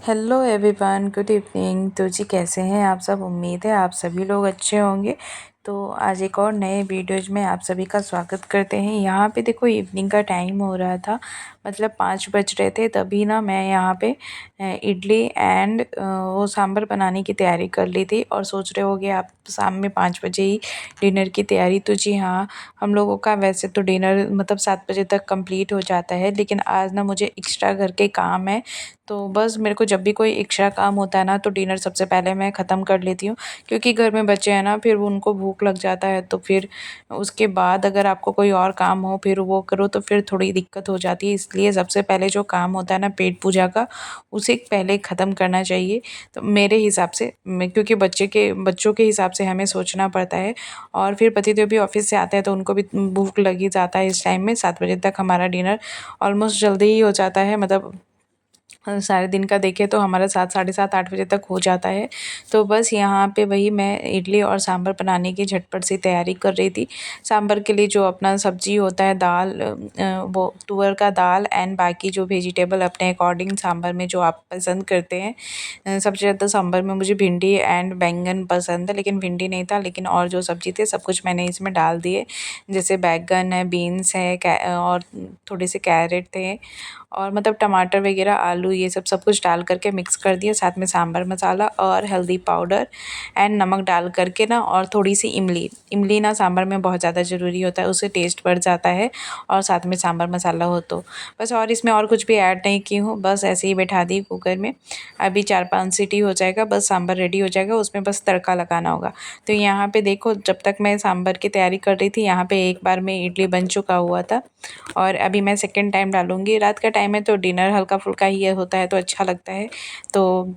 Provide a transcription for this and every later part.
Hello everyone, good evening. तो जी कैसे हैं आप सब? उम्मीद है आप सभी लोग अच्छे होंगे। तो आज एक और नए वीडियोज में आप सभी का स्वागत करते हैं। यहाँ पे देखो इवनिंग का टाइम हो रहा था, मतलब 5 बज रहे थे। तभी ना मैं यहाँ पे इडली एंड वो सांभर बनाने की तैयारी कर ली थी। और सोच रहे होगे आप शाम में 5 बजे ही डिनर की तैयारी। तो जी हाँ, हम लोगों का वैसे तो डिनर मतलब 7 बजे तक कंप्लीट हो जाता है, लेकिन आज ना मुझे एक्स्ट्रा घर के काम है। तो बस मेरे को जब भी कोई एक्स्ट्रा काम होता है ना, तो डिनर सबसे पहले मैं ख़त्म कर लेती हूँ, क्योंकि घर में बच्चे हैं ना, फिर उनको भूख लग जाता है। तो फिर उसके बाद अगर आपको कोई और काम हो फिर वो करो तो फिर थोड़ी दिक्कत हो जाती है। इसलिए सबसे पहले जो काम होता है ना पेट पूजा का, उसे पहले ख़त्म करना चाहिए। तो मेरे हिसाब से क्योंकि बच्चों के हिसाब से हमें सोचना पड़ता है। और फिर पतिदेव भी ऑफिस से आते हैं तो उनको भी भूख लग ही जाता है। इस टाइम में 7 बजे तक हमारा डिनर ऑलमोस्ट जल्दी ही हो जाता है, मतलब सारे दिन का देखें तो हमारा 7 साढ़े 7 8 बजे तक हो जाता है। तो बस यहाँ पे वही मैं इडली और सांभर बनाने की झटपट सी तैयारी कर रही थी। सांभर के लिए जो अपना सब्जी होता है, दाल, वो तुअर का दाल एंड बाकी जो वेजिटेबल अपने अकॉर्डिंग सांभर में जो आप पसंद करते हैं। सबसे ज़्यादा सांभर में मुझे भिंडी एंड बैंगन पसंद है, लेकिन भिंडी नहीं था, लेकिन और जो सब्जी थे सब कुछ मैंने इसमें डाल दिए। जैसे बैंगन है, बीन्स है, और थोड़े से कैरेट थे, और मतलब टमाटर वगैरह, आलू, ये सब कुछ डाल करके मिक्स कर दिया। साथ में सांभर मसाला और हल्दी पाउडर एंड नमक डाल करके ना, और थोड़ी सी इमली ना सांभर में बहुत ज़्यादा ज़रूरी होता है, उससे टेस्ट बढ़ जाता है। और साथ में सांभर मसाला हो तो बस, और इसमें और कुछ भी ऐड नहीं की हूँ, बस ऐसे ही बैठा दी कुकर में। अभी 4-5 सीटी हो जाएगा, बस सांभर रेडी हो जाएगा, उसमें बस तड़का लगाना होगा। तो यहाँ पे देखो, जब तक मैं सांभर की तैयारी कर रही थी, यहाँ पे एक बार में इडली बन चुका हुआ था, और अभी मैं सेकंड टाइम डालूँगी। रात का टाइम है तो डिनर हल्का-फुल्का ही होता है तो अच्छा लगता है। तो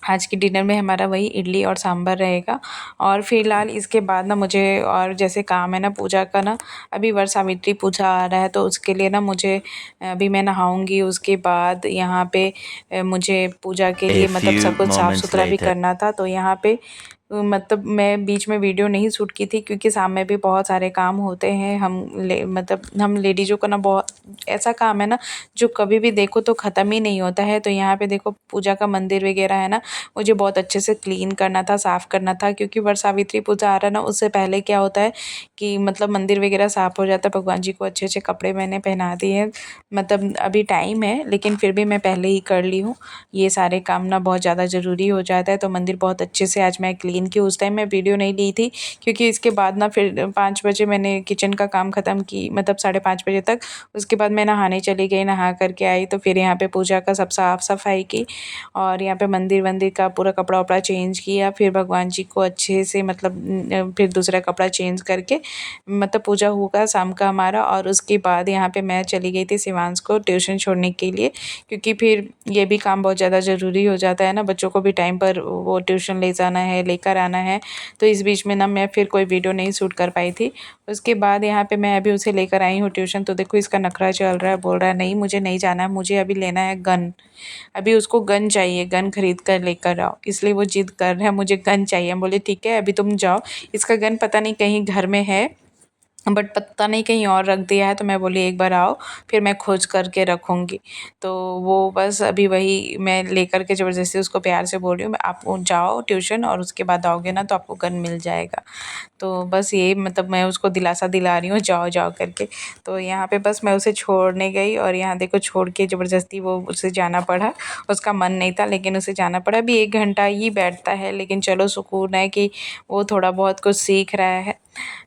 आज के डिनर में हमारा वही इडली और सांभर रहेगा। और फ़िलहाल इसके बाद ना मुझे और जैसे काम है ना पूजा का ना, अभी वर सावित्री पूजा आ रहा है तो उसके लिए ना मुझे अभी मैं नहाऊँगी। उसके बाद यहाँ पे मुझे पूजा के A लिए मतलब few सब कुछ moments साफ़-सुथरा भी later. करना था। तो यहाँ पे मतलब मैं बीच में वीडियो नहीं शूट की थी, क्योंकि शाम में भी बहुत सारे काम होते हैं। हम लेडीज़ों का ना बहुत ऐसा काम है ना, जो कभी भी देखो तो ख़त्म ही नहीं होता है। तो यहाँ पे देखो पूजा का मंदिर वगैरह है ना, मुझे बहुत अच्छे से क्लीन करना था, साफ़ करना था, क्योंकि वर सावित्री पूजा आ रहा है ना, उससे पहले क्या होता है कि मतलब मंदिर वगैरह साफ़ हो जाता है। भगवान जी को अच्छे-अच्छे कपड़े मैंने पहना दिए हैं, मतलब अभी टाइम है लेकिन फिर भी मैं पहले ही कर ली हूँ। ये सारे काम ना बहुत ज़्यादा ज़रूरी हो जाता है। तो मंदिर बहुत अच्छे से आज मैं क्लीन की। उस टाइम मैं वीडियो नहीं ली थी, क्योंकि इसके बाद ना फिर 5 बजे मैंने किचन का काम ख़त्म की, मतलब 5:30 बजे तक। उसके बाद मैं नहाने चली गई, नहा कर के आई तो फिर यहाँ पे पूजा का सब साफ़-सफ़ाई की, और यहाँ पे मंदिर-वंदिर का पूरा कपड़ा-वपड़ा चेंज किया। फिर भगवान जी को अच्छे से मतलब फिर दूसरा कपड़ा चेंज करके मतलब पूजा होगा शाम का हमारा। और उसके बाद यहाँ पे मैं चली गई थी शिवांश को ट्यूशन छोड़ने के लिए, क्योंकि फिर ये भी काम बहुत ज़्यादा ज़रूरी हो जाता है ना, बच्चों को भी टाइम पर वो ट्यूशन ले जाना है, लेकर आना है। तो इस बीच में ना मैं फिर कोई वीडियो नहीं शूट कर पाई थी। उसके बाद यहाँ पे मैं अभी उसे लेकर आई हूँ ट्यूशन। तो देखो इसका नखरा चल रहा है, बोल रहा है नहीं मुझे नहीं जाना है, मुझे अभी लेना है गन। अभी उसको गन चाहिए, गन खरीद कर लेकर आओ, इसलिए वो जिद कर रहा है मुझे गन चाहिए। हम बोले ठीक है अभी तुम जाओ। इसका गन पता नहीं कहीं घर में है, बट पता नहीं कहीं और रख दिया है। तो मैं बोली एक बार आओ फिर मैं खोज करके रखूँगी। तो वो बस अभी वही मैं लेकर के ज़बरदस्ती उसको प्यार से बोल रही हूँ, आप जाओ ट्यूशन और उसके बाद आओगे ना तो आपको गन मिल जाएगा। तो बस ये मतलब मैं उसको दिलासा दिला रही हूँ जाओ जाओ करके। तो यहाँ पे बस मैं उसे छोड़ने गई, और यहाँ देखो छोड़ के ज़बरदस्ती वो उसे जाना पड़ा। उसका मन नहीं था लेकिन उसे जाना पड़ा। अभी 1 घंटा ही बैठता है, लेकिन चलो सुकून है कि वो थोड़ा बहुत कुछ सीख रहा है।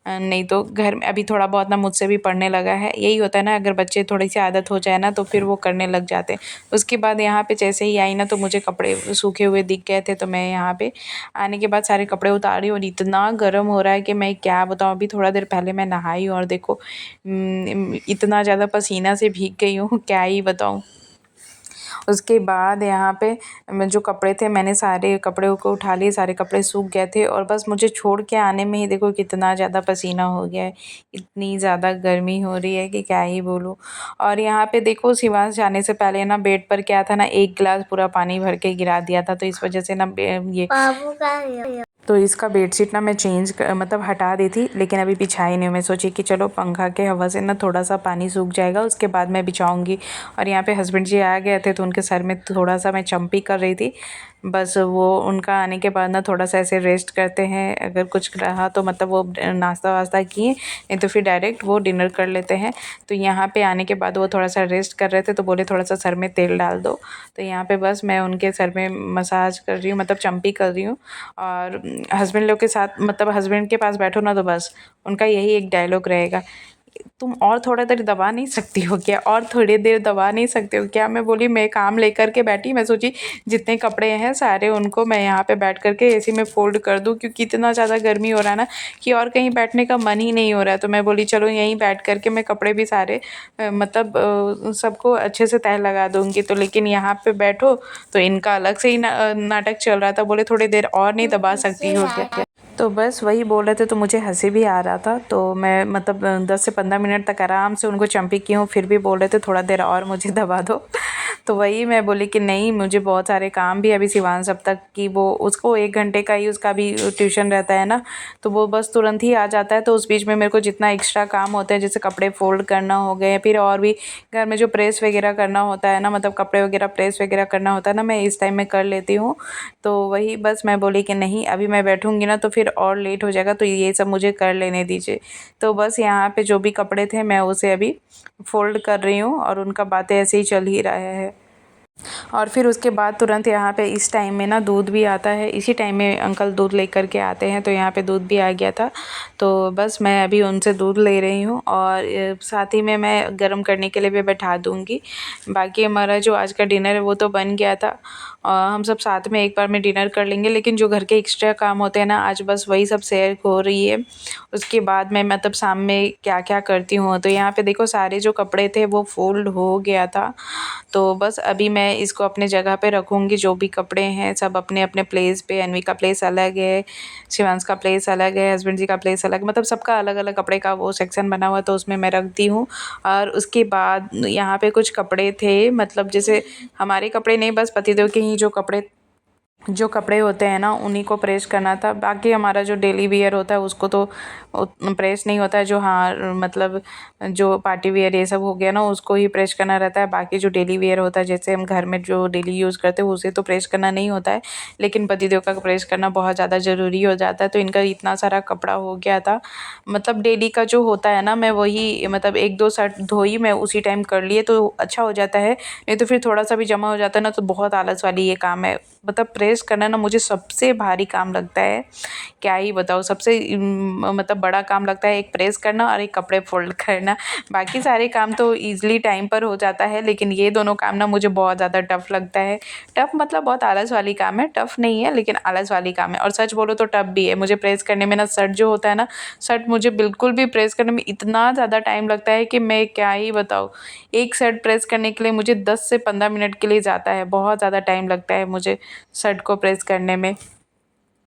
नहीं तो घर में अभी थोड़ा बहुत ना मुझसे भी पढ़ने लगा है। यही होता है ना, अगर बच्चे थोड़ी सी आदत हो जाए ना तो फिर वो करने लग जाते हैं। उसके बाद यहाँ पे जैसे ही आई ना तो मुझे कपड़े सूखे हुए दिख गए थे, तो मैं यहाँ पे आने के बाद सारे कपड़े उतारी, और इतना गर्म हो रहा है कि मैं क्या बताऊँ। अभी थोड़ा देर पहले मैं नहाई और देखो इतना ज़्यादा पसीना से भीग गई हूँ, क्या ही बताऊँ। उसके बाद यहाँ पे जो कपड़े थे मैंने सारे कपड़ों को उठा लिए, सारे कपड़े सूख गए थे, और बस मुझे छोड़ के आने में ही देखो कितना ज़्यादा पसीना हो गया है। इतनी ज़्यादा गर्मी हो रही है कि क्या ही बोलूँ। और यहाँ पे देखो शिवांश जाने से पहले ना बेड पर क्या था ना, 1 गिलास पूरा पानी भर के गिरा दिया था। तो इस वजह से ना ये तो इसका बेडशीट ना मैं मतलब हटा दी थी, लेकिन अभी बिछाई नहीं हूँ। मैं सोची कि चलो पंखा के हवा से ना थोड़ा सा पानी सूख जाएगा, उसके बाद मैं बिछाऊंगी। और यहाँ पे हस्बैंड जी आ गए थे तो उनके सर में थोड़ा सा मैं चंपी कर रही थी। बस वो उनका आने के बाद ना थोड़ा सा ऐसे रेस्ट करते हैं, अगर कुछ रहा तो मतलब वो नाश्ता वास्ता किए, नहीं तो फिर डायरेक्ट वो डिनर कर लेते हैं। तो यहाँ पे आने के बाद वो थोड़ा सा रेस्ट कर रहे थे तो बोले थोड़ा सा सर में तेल डाल दो। तो यहाँ पे बस मैं उनके सर में मसाज कर रही हूँ, मतलब चंपी कर रही हूँ। और हस्बैंड लोग के साथ मतलब हस्बैंड के पास बैठो ना तो बस उनका यही एक डायलॉग रहेगा, तुम और थोड़ा देर दबा नहीं सकती हो क्या, और थोड़ी देर दबा नहीं सकते हो क्या। मैं बोली मैं काम लेकर के बैठी, मैं सोची जितने कपड़े हैं सारे उनको मैं यहाँ पे बैठ करके एसी में फोल्ड कर दूँ, क्योंकि इतना ज़्यादा गर्मी हो रहा है ना कि और कहीं बैठने का मन ही नहीं हो रहा है। तो मैं बोली चलो यहीं बैठ करके मैं कपड़े भी सारे मतलब सबको अच्छे से तह लगा दूँगी। तो लेकिन यहाँ पे बैठो तो इनका अलग से ही नाटक चल रहा था, बोले थोड़ी देर और नहीं दबा सकती हो क्या। तो बस वही बोल रहे थे तो मुझे हंसी भी आ रहा था। तो मैं मतलब 10 से 15 मिनट तक आराम से उनको चंपी की हूँ, फिर भी बोल रहे थे थोड़ा देर और मुझे दबा दो। तो वही मैं बोली कि नहीं, मुझे बहुत सारे काम भी अभी शिवांश अब तक कि वो उसको 1 घंटे का ही उसका भी ट्यूशन रहता है ना, तो वो बस तुरंत ही आ जाता है। तो उस बीच में मेरे को जितना एक्स्ट्रा काम होता है, जैसे कपड़े फोल्ड करना हो गए, फिर और भी घर में जो प्रेस वगैरह करना होता है ना, मतलब कपड़े वगैरह प्रेस वगैरह करना होता है ना, मैं इस टाइम में कर लेती हूँ। तो वही बस मैं बोली कि नहीं अभी मैं बैठूँगी ना तो फिर और लेट हो जाएगा, तो ये सब मुझे कर लेने दीजिए। तो बस यहाँ पे जो भी कपड़े थे मैं उसे अभी फ़ोल्ड कर रही हूँ और उनका बातें ऐसे ही चल ही रहा है। और फिर उसके बाद तुरंत यहाँ पे इस टाइम में ना दूध भी आता है, इसी टाइम में अंकल दूध लेकर के आते हैं। तो यहाँ पे दूध भी आ गया था, तो बस मैं अभी उनसे दूध ले रही हूँ और साथ ही में मैं गर्म करने के लिए भी बैठा दूँगी। बाकी हमारा जो आज का डिनर है वो तो बन गया था, हम सब साथ में एक बार में डिनर कर लेंगे। लेकिन जो घर के एक्स्ट्रा काम होते हैं ना, आज बस वही सब शेयर हो रही है। उसके बाद मैं मतलब शाम में क्या क्या करती हूँ, तो यहाँ पे देखो सारे जो कपड़े थे वो फोल्ड हो गया था। तो बस अभी मैं इसको अपने जगह पे रखूँगी, जो भी कपड़े हैं सब अपने अपने प्लेस पे। अन्वी का प्लेस अलग है, शिवांश का प्लेस अलग है, हस्बैंड जी का प्लेस अलग, मतलब सबका अलग अलग कपड़े का वो सेक्शन बना हुआ है, तो उसमें मैं रखती हूँ। और उसके बाद यहाँ पे कुछ कपड़े थे, मतलब जैसे हमारे कपड़े नहीं, बस पतिदेव के ही जो कपड़े होते हैं ना उन्हीं को प्रेस करना था। बाकी हमारा जो डेली वियर होता है उसको तो प्रेस नहीं होता है। जो हाँ मतलब जो पार्टी वियर ये सब हो गया ना उसको ही प्रेस करना रहता है। बाकी जो डेली वियर होता है, जैसे हम घर में जो डेली यूज़ करते हैं उसे तो प्रेस करना नहीं होता है, लेकिन पतिदेव का प्रेस करना बहुत ज़्यादा ज़रूरी हो जाता है। तो इनका इतना सारा कपड़ा हो गया था, मतलब डेली का जो होता है ना, मैं वही मतलब 1-2 शर्ट धोई मैं उसी टाइम कर लिए तो अच्छा हो जाता है। नहीं तो फिर थोड़ा सा भी जमा हो जाता है ना तो बहुत आलस वाली ये काम है। मतलब प्रेस करना ना मुझे सबसे भारी काम लगता है, क्या ही बताऊँ। सबसे मतलब बड़ा काम लगता है एक प्रेस करना और एक कपड़े फोल्ड करना। बाकी सारे काम तो ईज़िली टाइम पर हो जाता है, लेकिन ये दोनों काम ना मुझे बहुत ज़्यादा टफ़ लगता है। टफ़ मतलब बहुत आलस वाली काम है, टफ़ नहीं है लेकिन आलस वाली काम है। और सच बोलो तो टफ़ भी है मुझे प्रेस करने में ना। शर्ट जो होता है ना, शर्ट मुझे बिल्कुल भी प्रेस करने में इतना ज़्यादा टाइम लगता है कि मैं क्या ही बताऊँ। एक शर्ट प्रेस करने के लिए मुझे 10 से 15 मिनट के लिए जाता है, बहुत ज़्यादा टाइम लगता है मुझे शर्ट को प्रेस करने में।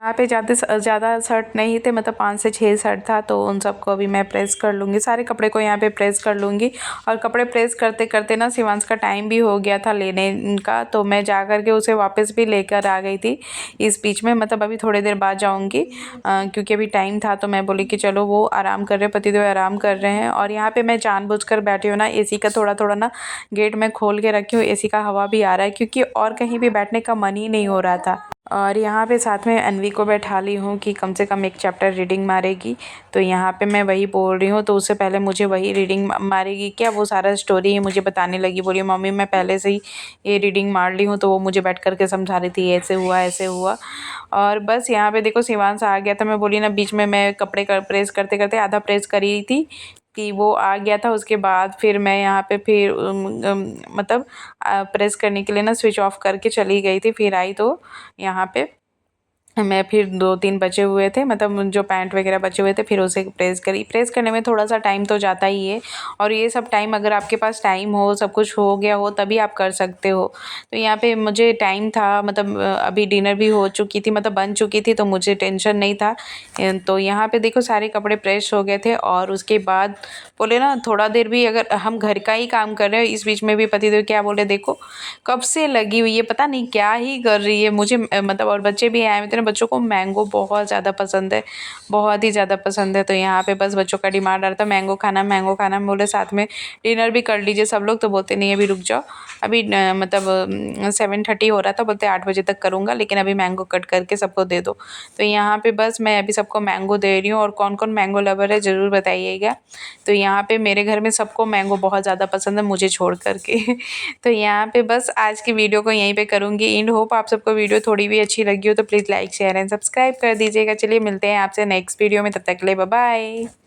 यहाँ पे ज़्यादा शर्ट नहीं थे, मतलब 5 से 6 शर्ट था, तो उन सबको अभी मैं प्रेस कर लूँगी। सारे कपड़े को यहाँ पे प्रेस कर लूँगी। और कपड़े प्रेस करते करते ना शिवांश का टाइम भी हो गया था लेने का, तो मैं जा कर के उसे वापस भी लेकर आ गई थी इस बीच में। मतलब अभी थोड़ी देर बाद जाऊँगी क्योंकि अभी टाइम था, तो मैं बोली कि चलो वो आराम कर रहे हैं, पतिदेव आराम कर रहे हैं। और यहाँ पर मैं जानबूझकर बैठी हूँ ना, एसी का थोड़ा थोड़ा ना गेट में खोल के रखी हूँ, एसी का हवा भी आ रहा है, क्योंकि और कहीं भी बैठने का मन ही नहीं हो रहा था। और यहाँ पे साथ में अन्वी को बैठा ली हूँ कि कम से कम एक चैप्टर रीडिंग मारेगी। तो यहाँ पे मैं वही बोल रही हूँ, तो उससे पहले मुझे वही रीडिंग मारेगी क्या, वो सारा स्टोरी ही मुझे बताने लगी। बोली मम्मी मैं पहले से ही ये रीडिंग मार ली हूँ। तो वो मुझे बैठ कर के समझा रही थी ऐसे हुआ ऐसे हुआ। और बस यहाँ पे देखो शिवांश आ गया था। मैं बोली ना बीच में मैं कपड़े प्रेस करते करते आधा प्रेस करी थी कि वो आ गया था। उसके बाद फिर मैं यहाँ पे फिर मतलब प्रेस करने के लिए ना स्विच ऑफ करके चली गई थी। फिर आई तो यहाँ पे मैं फिर 2-3 बचे हुए थे, मतलब जो पैंट वगैरह बचे हुए थे, फिर उसे प्रेस करी। प्रेस करने में थोड़ा सा टाइम तो जाता ही है, और ये सब टाइम अगर आपके पास टाइम हो, सब कुछ हो गया हो, तभी आप कर सकते हो। तो यहाँ पे मुझे टाइम था, मतलब अभी डिनर भी हो चुकी थी, मतलब बन चुकी थी, तो मुझे टेंशन नहीं था। तो यहाँ पे देखो सारे कपड़े प्रेस हो गए थे। और उसके बाद बोले ना थोड़ा देर भी अगर हम घर का ही काम कर रहे हो, इस बीच में भी पतिदेव क्या बोले, देखो कब से लगी हुई है, पता नहीं क्या ही कर रही है। मुझे मतलब और बच्चे भी आए हुए थे ना, बच्चों को मैंगो बहुत ज़्यादा पसंद है, बहुत ही ज़्यादा पसंद है। तो यहाँ पे बस बच्चों का डिमांड आ रहा था मैंगो खाना, मैंगो खाना। मैं बोले साथ में डिनर भी कर लीजिए सब लोग। तो बोलते नहीं अभी रुक जाओ, अभी मतलब 7:30 हो रहा था, बोलते 8 बजे तक करूँगा, लेकिन अभी मैंगो कट करके सबको दे दो। तो यहाँ पे बस मैं अभी सबको मैंगो दे रही हूँ। और कौन कौन मैंगो लवर है ज़रूर बताइएगा। तो यहाँ पे मेरे घर में सबको मैंगो बहुत ज़्यादा पसंद है, मुझे छोड़ कर के। तो यहाँ पे बस आज की वीडियो को यहीं पे करूँगी एंड। होप आप सबको वीडियो थोड़ी भी अच्छी लगी हो तो please like share and subscribe कर दीजिएगा। चलिए मिलते हैं आपसे नेक्स्ट वीडियो में, तब तक के लिए बाय बाय।